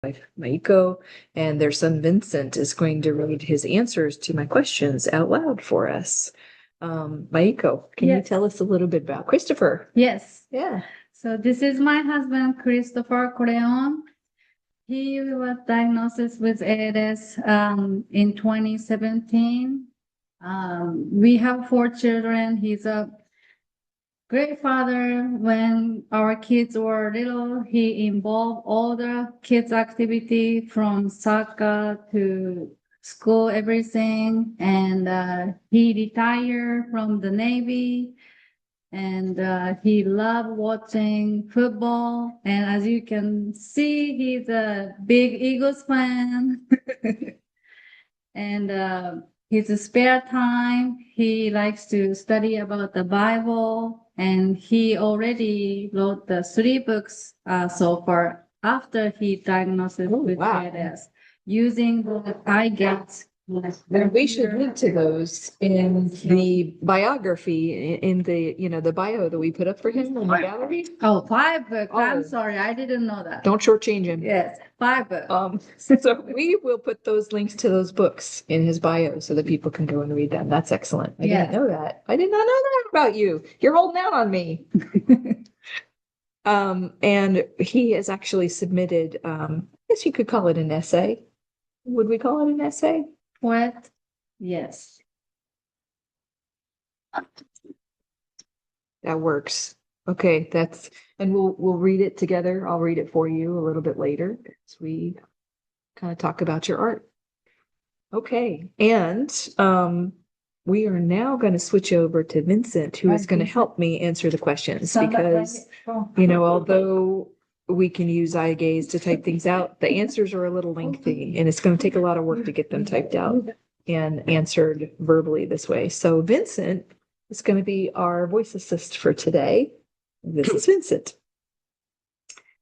wife, Maiko, and their son Vincent is going to read his answers to my questions out loud for us. Maiko, can you tell us a little bit about Christopher? Yes. Yeah. So this is my husband, Christopher Corleone. He was diagnosed with ALS in 2017. We have 4 children. He's a great father. When our kids were little, he involved all the kids' activity from soccer to school, everything. And he retired from the Navy. And he loved watching football. And as you can see, he's a big Eagles fan. And his spare time, he likes to study about the Bible. And he already wrote the 3 books so far after he diagnosed with ALS using the iGet. And we should link to those in the biography, in the, the bio that we put up for him in the gallery. Oh, 5 books. I'm sorry, I didn't know that. Don't shortchange him. Yes, 5 books. So we will put those links to those books in his bio so that people can go and read them. That's excellent. I didn't know that. I did not know that about you. You're holding out on me. And he has actually submitted, I guess you could call it an essay. Would we call it an essay? What? Yes. That works. Okay, and we'll read it together. I'll read it for you a little bit later as we kind of talk about your art. Okay, and we are now going to switch over to Vincent, who is going to help me answer the questions because, although we can use eye gaze to type things out, the answers are a little lengthy and it's going to take a lot of work to get them typed out and answered verbally this way. So Vincent is going to be our voice assist for today. This is Vincent.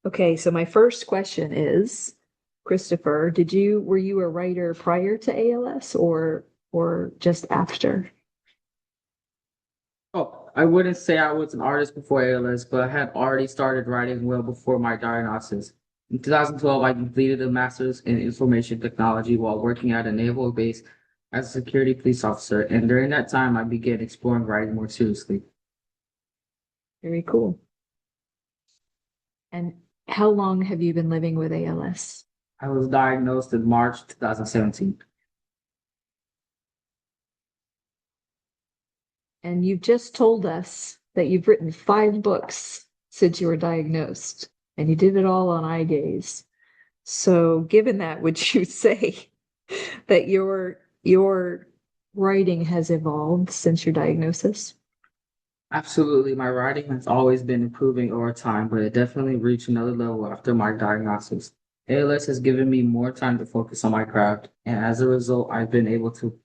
Okay, so my first question is, Christopher, were you a writer prior to ALS or just after? Oh, I wouldn't say I was an artist before ALS, but I had already started writing well before my diagnosis. In 2012, I completed a master's in information technology while working at a naval base as a security police officer, and during that time, I began exploring writing more seriously. Very cool. And how long have you been living with ALS? I was diagnosed in March 2017. And you've just told us that you've written 5 books since you were diagnosed, and you did it all on eye gaze. So given that, would you say that your writing has evolved since your diagnosis? Absolutely. My writing has always been improving over time, but it definitely reached another level after my diagnosis. ALS has given me more time to focus on my craft, and as a result, I've been able to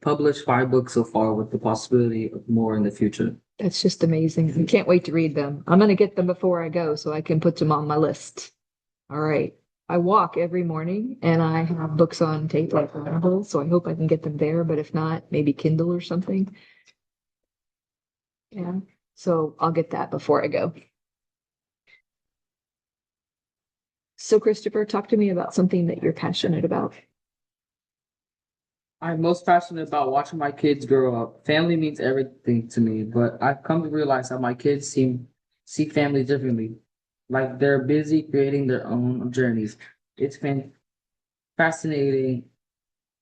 published 5 books so far with the possibility of more in the future. That's just amazing. I can't wait to read them. I'm going to get them before I go so I can put them on my list. All right. I walk every morning and I have books on tape like Audible, so I hope I can get them there, but if not, maybe Kindle or something. Yeah. So I'll get that before I go. So Christopher, talk to me about something that you're passionate about. I'm most passionate about watching my kids grow up. Family means everything to me, but I've come to realize that my kids see family differently. Like they're busy creating their own journeys. It's been fascinating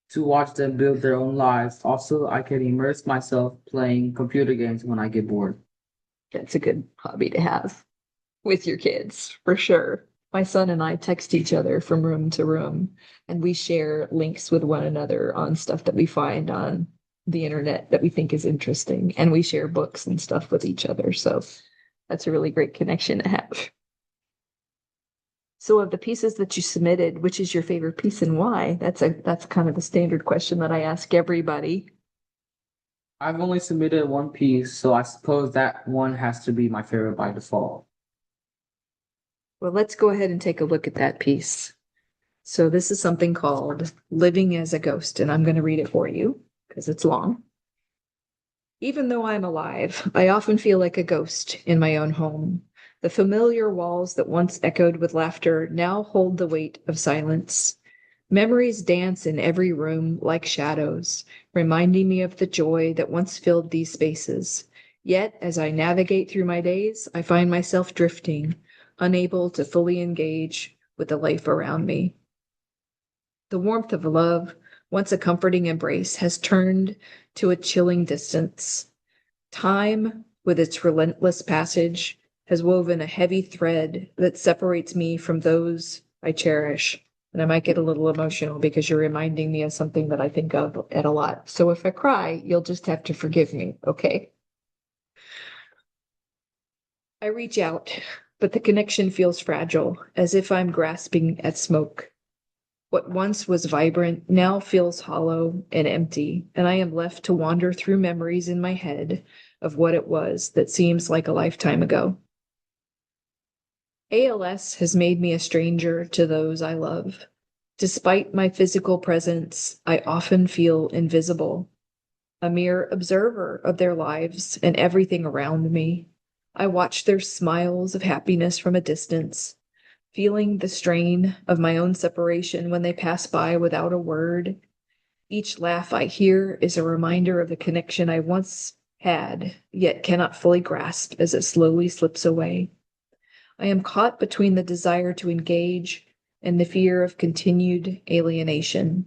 to watch them build their own lives. Also, I can immerse myself playing computer games when I get bored. That's a good hobby to have with your kids, for sure. My son and I text each other from room to room, and we share links with one another on stuff that we find on the internet that we think is interesting. And we share books and stuff with each other. So that's a really great connection to have. So of the pieces that you submitted, which is your favorite piece and why? That's kind of a standard question that I ask everybody. I've only submitted 1 piece, so I suppose that one has to be my favorite by default. Well, let's go ahead and take a look at that piece. So this is something called Living as a Ghost, and I'm going to read it for you because it's long. Even though I'm alive, I often feel like a ghost in my own home. The familiar walls that once echoed with laughter now hold the weight of silence. Memories dance in every room like shadows, reminding me of the joy that once filled these spaces. Yet, as I navigate through my days, I find myself drifting, unable to fully engage with the life around me. The warmth of love, once a comforting embrace, has turned to a chilling distance. Time, with its relentless passage, has woven a heavy thread that separates me from those I cherish. And I might get a little emotional because you're reminding me of something that I think of at a lot. So if I cry, you'll just have to forgive me, okay? I reach out, but the connection feels fragile, as if I'm grasping at smoke. What once was vibrant now feels hollow and empty, and I am left to wander through memories in my head of what it was that seems like a lifetime ago. ALS has made me a stranger to those I love. Despite my physical presence, I often feel invisible, a mere observer of their lives and everything around me. I watch their smiles of happiness from a distance, feeling the strain of my own separation when they pass by without a word. Each laugh I hear is a reminder of the connection I once had, yet cannot fully grasp as it slowly slips away. I am caught between the desire to engage and the fear of continued alienation.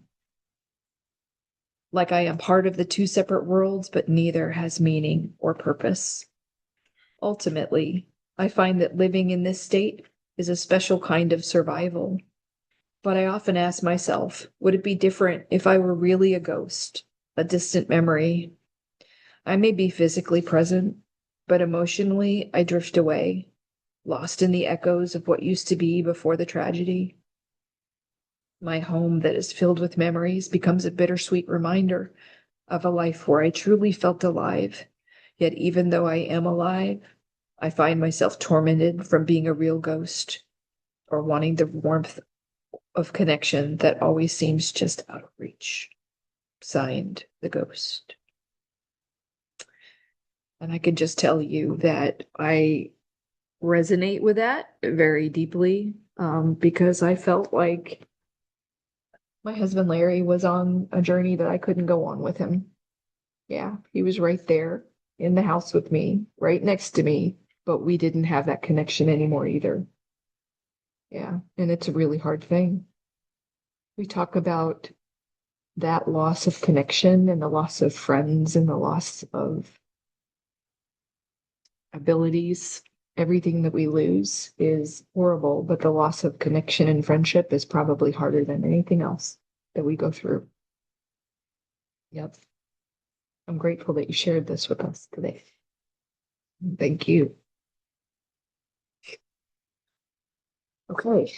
Like I am part of the two separate worlds, but neither has meaning or purpose. Ultimately, I find that living in this state is a special kind of survival. But I often ask myself, would it be different if I were really a ghost, a distant memory? I may be physically present, but emotionally I drift away, lost in the echoes of what used to be before the tragedy. My home that is filled with memories becomes a bittersweet reminder of a life where I truly felt alive. Yet even though I am alive, I find myself tormented from being a real ghost or wanting the warmth of connection that always seems just out of reach. Signed, the ghost. And I can just tell you that I resonate with that very deeply, because I felt like my husband Larry was on a journey that I couldn't go on with him. Yeah, he was right there in the house with me, right next to me, but we didn't have that connection anymore either. Yeah, and it's a really hard thing. We talk about that loss of connection and the loss of friends and the loss of abilities. Everything that we lose is horrible, but the loss of connection and friendship is probably harder than anything else that we go through. Yep. I'm grateful that you shared this with us today. Thank you. Okay.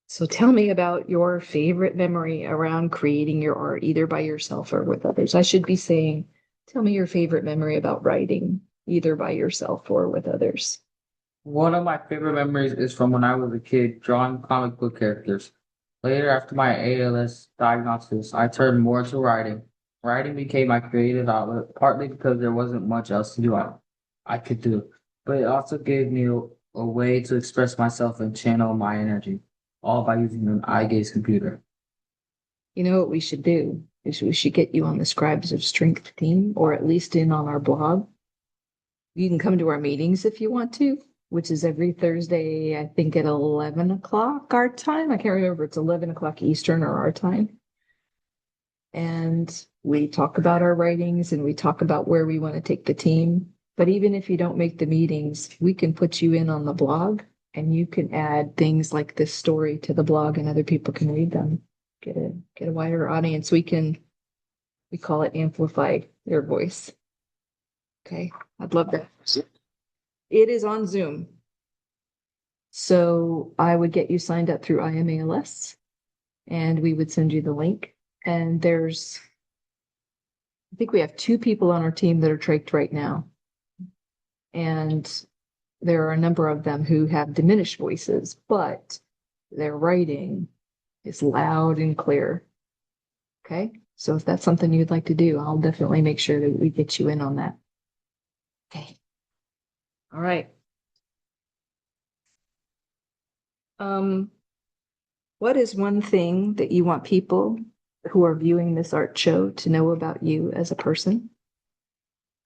So tell me about your favorite memory around creating your art, either by yourself or with others. I should be saying, tell me your favorite memory about writing, either by yourself or with others. One of my favorite memories is from when I was a kid drawing comic book characters. Later, after my ALS diagnosis, I turned more to writing. Writing became my creative outlet, partly because there wasn't much else to do I could do, but it also gave me a way to express myself and channel my energy, all by using an eye gaze computer. You know what we should do is we should get you on the Scribes of Strength team, or at least in on our blog. You can come to our meetings if you want to, which is every Thursday, I think at 11 o'clock our time. I can't remember if it's 11 o'clock Eastern or our time. And we talk about our writings and we talk about where we want to take the team. But even if you don't make the meetings, we can put you in on the blog and you can add things like this story to the blog and other people can read them. Get a wider audience. We call it amplify their voice. Okay, I'd love that. It is on Zoom. So I would get you signed up through IMALS and we would send you the link. And I think we have 2 people on our team that are trached right now. And there are a number of them who have diminished voices, but their writing is loud and clear. Okay, so if that's something you'd like to do, I'll definitely make sure that we get you in on that. Okay. All right. What is one thing that you want people who are viewing this art show to know about you as a person?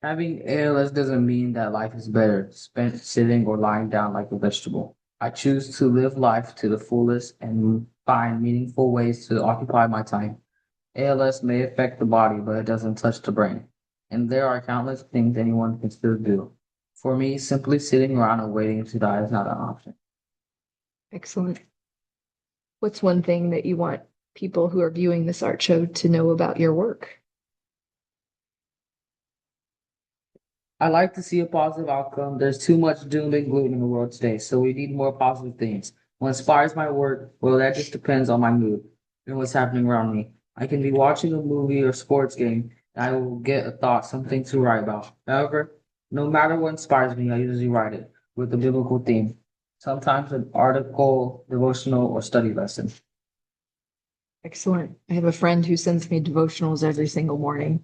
Having ALS doesn't mean that life is better spent sitting or lying down like a vegetable. I choose to live life to the fullest and find meaningful ways to occupy my time. ALS may affect the body, but it doesn't touch the brain. And there are countless things anyone can still do. For me, simply sitting around and waiting to die is not an option. Excellent. What's one thing that you want people who are viewing this art show to know about your work? I like to see a positive outcome. There's too much doom and gloom in the world today, so we need more positive things. What inspires my work? Well, that just depends on my mood and what's happening around me. I can be watching a movie or sports game, and I will get a thought, something to write about. However, no matter what inspires me, I usually write it with a biblical theme, sometimes an article, devotional, or study lesson. Excellent. I have a friend who sends me devotionals every single morning.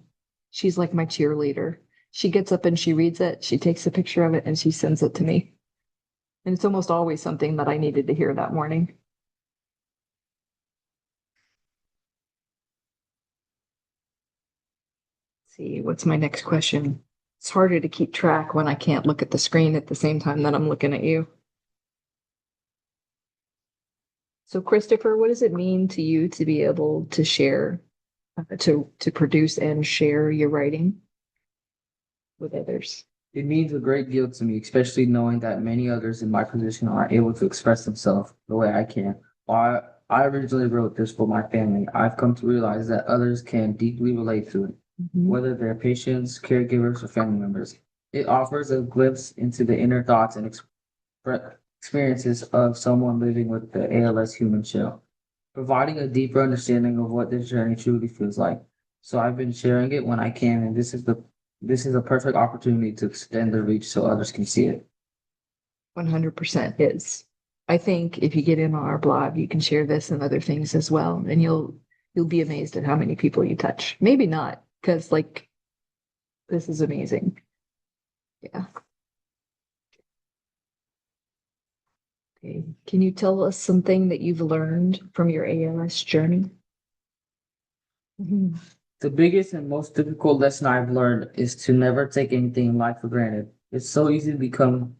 She's like my cheerleader. She gets up and she reads it, she takes a picture of it, and she sends it to me. And it's almost always something that I needed to hear that morning. Let's see, what's my next question? It's harder to keep track when I can't look at the screen at the same time that I'm looking at you. So, Christopher, what does it mean to you to be able to share, to produce and share your writing with others? It means a great deal to me, especially knowing that many others in my position are able to express themselves the way I can. While I originally wrote this for my family, I've come to realize that others can deeply relate to it, Mhm. whether they're patients, caregivers, or family members. It offers a glimpse into the inner thoughts and experiences of someone living with the ALS human shell, providing a deeper understanding of what this journey truly feels like. So I've been sharing it when I can, and this is a perfect opportunity to extend the reach so others can see it. 100% is. I think if you get in on our blog, you can share this and other things as well, and you'll be amazed at how many people you touch. Maybe not, because like this is amazing. Yeah. Okay. Can you tell us something that you've learned from your ALS journey? Mhm. The biggest and most difficult lesson I've learned is to never take anything in life for granted. It's so easy to become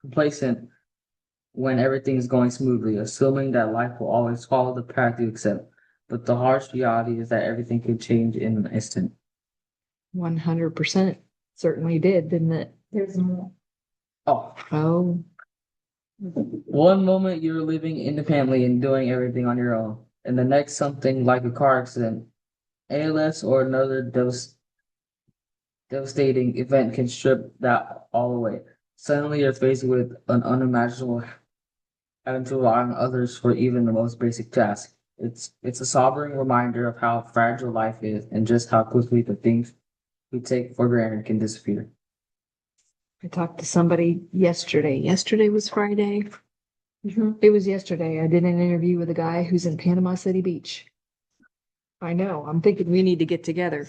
complacent when everything is going smoothly, assuming that life will always follow the path you accept. But the harsh reality is that everything can change in an instant. 100% certainly did, didn't it? There's more. Oh, Oh, one moment you're living independently and doing everything on your own, and the next something like a car accident, ALS, or another devastating event can strip that all away. Suddenly you're faced with an unimaginable having to rely on others for even the most basic tasks. It's a sobering reminder of how fragile life is and just how quickly the things we take for granted can disappear. I talked to somebody yesterday. Yesterday was Friday. Mhm. It was yesterday. I did an interview with a guy who's in Panama City Beach. I know. I'm thinking we need to get together.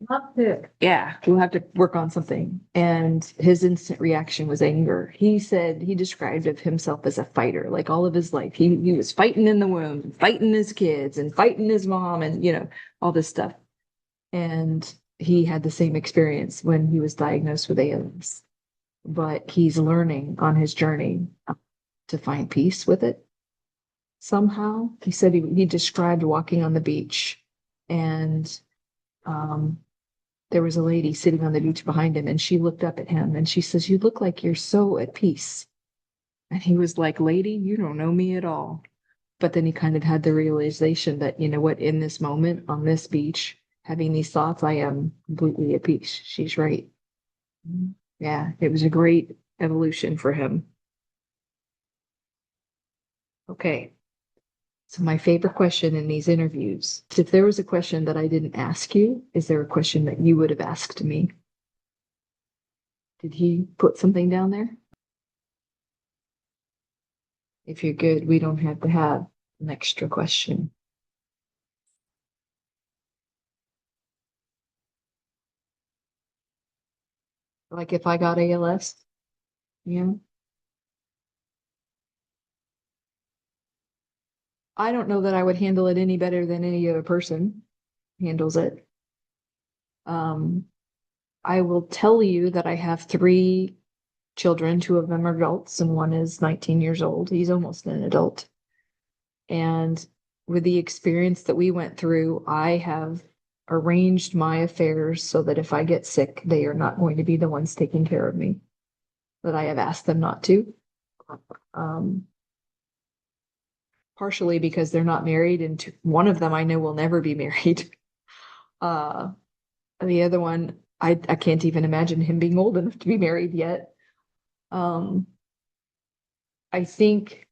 Not to. Yeah, we'll have to work on something. And his instant reaction was anger. He said he described of himself as a fighter, like all of his life. He was fighting in the womb, fighting his kids, and fighting his mom, and all this stuff. And he had the same experience when he was diagnosed with ALS. But he's learning on his journey to find peace with it somehow. He said he described walking on the beach, and um, there was a lady sitting on the beach behind him, and she looked up at him and she says, "You look like you're so at peace." And he was like, "Lady, you don't know me at all." But then he kind of had the realization that, you know what, in this moment on this beach, having these thoughts, I am completely at peace. She's right. Yeah, it was a great evolution for him. Okay. So my favorite question in these interviews, if there was a question that I didn't ask you, is there a question that you would have asked me? Did he put something down there? If you're good, we don't have to have an extra question. Like if I got ALS, yeah. I don't know that I would handle it any better than any other person handles it. Um, I will tell you that I have three children. Two of them are adults, and one is 19 years old. He's almost an adult. And with the experience that we went through, I have arranged my affairs so that if I get sick, they are not going to be the ones taking care of me, that I have asked them not to. Um, Partially because they're not married, and one of them I know will never be married. Uh, and the other one, I can't even imagine him being old enough to be married yet. Um, I think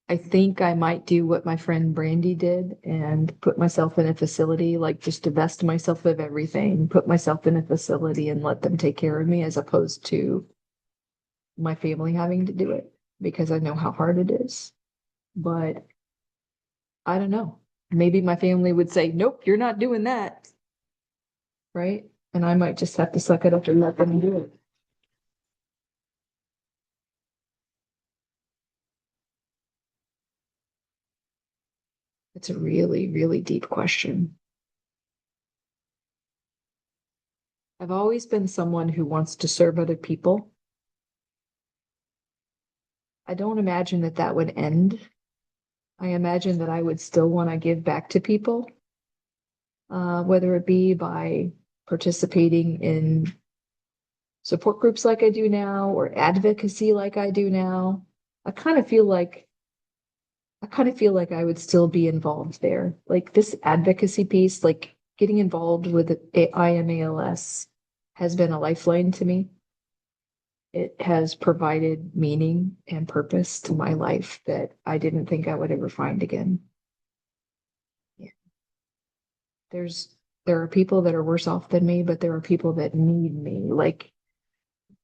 I think I might do what my friend Brandy did and put myself in a facility, like just divest myself of everything, put myself in a facility and let them take care of me as opposed to my family having to do it because I know how hard it is. But I don't know. Maybe my family would say, nope, you're not doing that. Right. And I might just have to suck it up and let them do it. It's a really, really deep question. I've always been someone who wants to serve other people. I don't imagine that that would end. I imagine that I would still want to give back to people, whether it be by participating in support groups like I do now or advocacy like I do now. I kind of feel like I kind of feel like I would still be involved there. Like this advocacy piece, like getting involved with IMALS has been a lifeline to me. It has provided meaning and purpose to my life that I didn't think I would ever find again. Yeah. There's there are people that are worse off than me, but there are people that need me. Like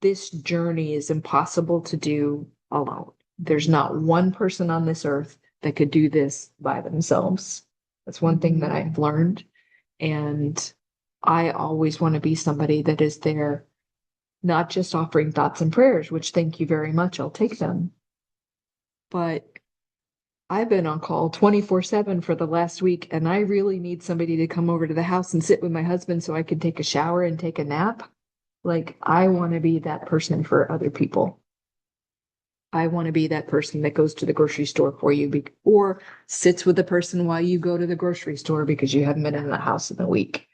this journey is impossible to do alone. There's not one person on this earth that could do this by themselves. That's one thing that I've learned. And I always want to be somebody that is there, not just offering thoughts and prayers, which thank you very much, I'll take them. But I've been on call 24/7 for the last week, and I really need somebody to come over to the house and sit with my husband so I can take a shower and take a nap. Like, I want to be that person for other people. I want to be that person that goes to the grocery store for you or sits with the person while you go to the grocery store because you haven't been in the house in a week,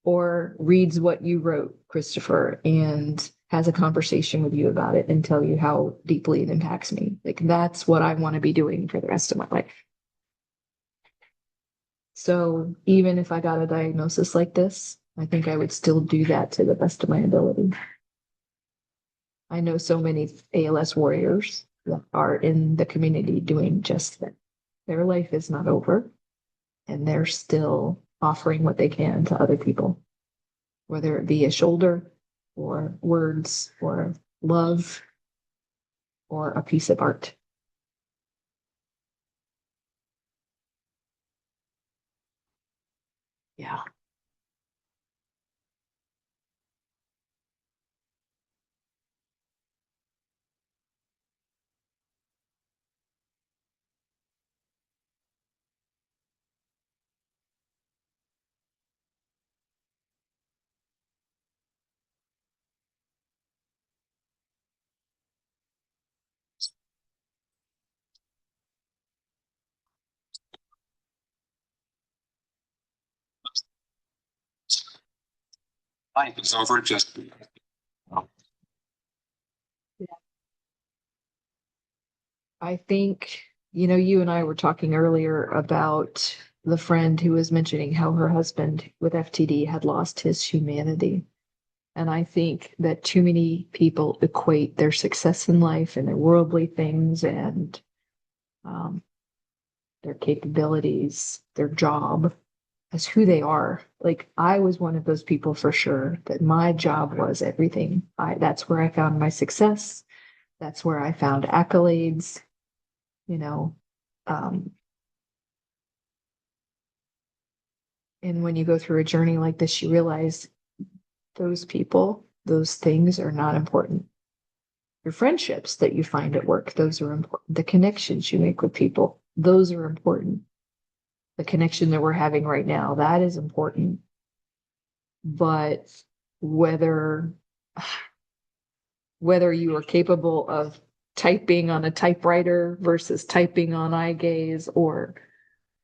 or reads what you wrote, Christopher, and has a conversation with you about it and tell you how deeply it impacts me. Like that's what I want to be doing for the rest of my life. So even if I got a diagnosis like this, I think I would still do that to the best of my ability. I know so many ALS warriors that are in the community doing just that. Their life is not over, and they're still offering what they can to other people, whether it be a shoulder or words or love or a piece of art. Yeah. Life is over just. I think, you and I were talking earlier about the friend who was mentioning how her husband with FTD had lost his humanity. And I think that too many people equate their success in life and their worldly things and um, their capabilities, their job as who they are. Like I was one of those people for sure that my job was everything. That's where I found my success. That's where I found accolades, you know. Um, and when you go through a journey like this, you realize those people those things are not important. Your friendships that you find at work, those are important. The connections you make with people, those are important. The connection that we're having right now, that is important. But whether you are capable of typing on a typewriter versus typing on eye gaze, or,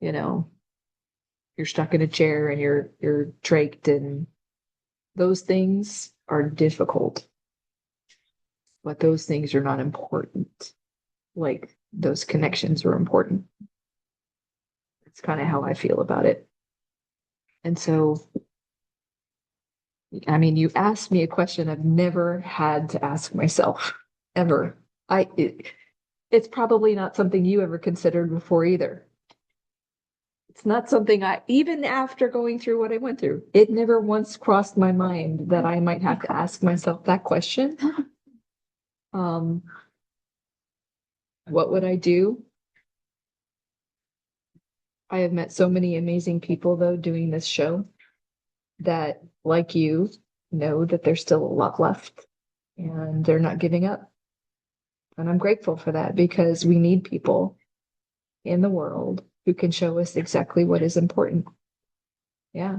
you're stuck in a chair and you're trached, and those things are difficult. But those things are not important. Like, those connections are important. It's kind of how I feel about it. And so, I mean, you asked me a question I've never had to ask myself, ever. It's probably not something you ever considered before either. It's not something even after going through what I went through, it never once crossed my mind that I might have to ask myself that question. What would I do? I have met so many amazing people, though, doing this show that, like you, know that there's still a lot left and they're not giving up. And I'm grateful for that, because we need people in the world who can show us exactly what is important. Yeah.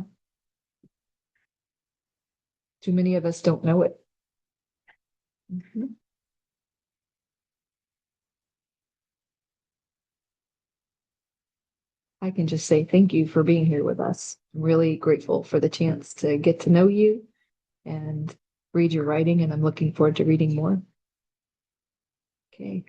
Too many of us don't know it. Mhm. I can just say thank you for being here with us. I'm really grateful for the chance to get to know you and read your writing, and I'm looking forward to reading more. Okay.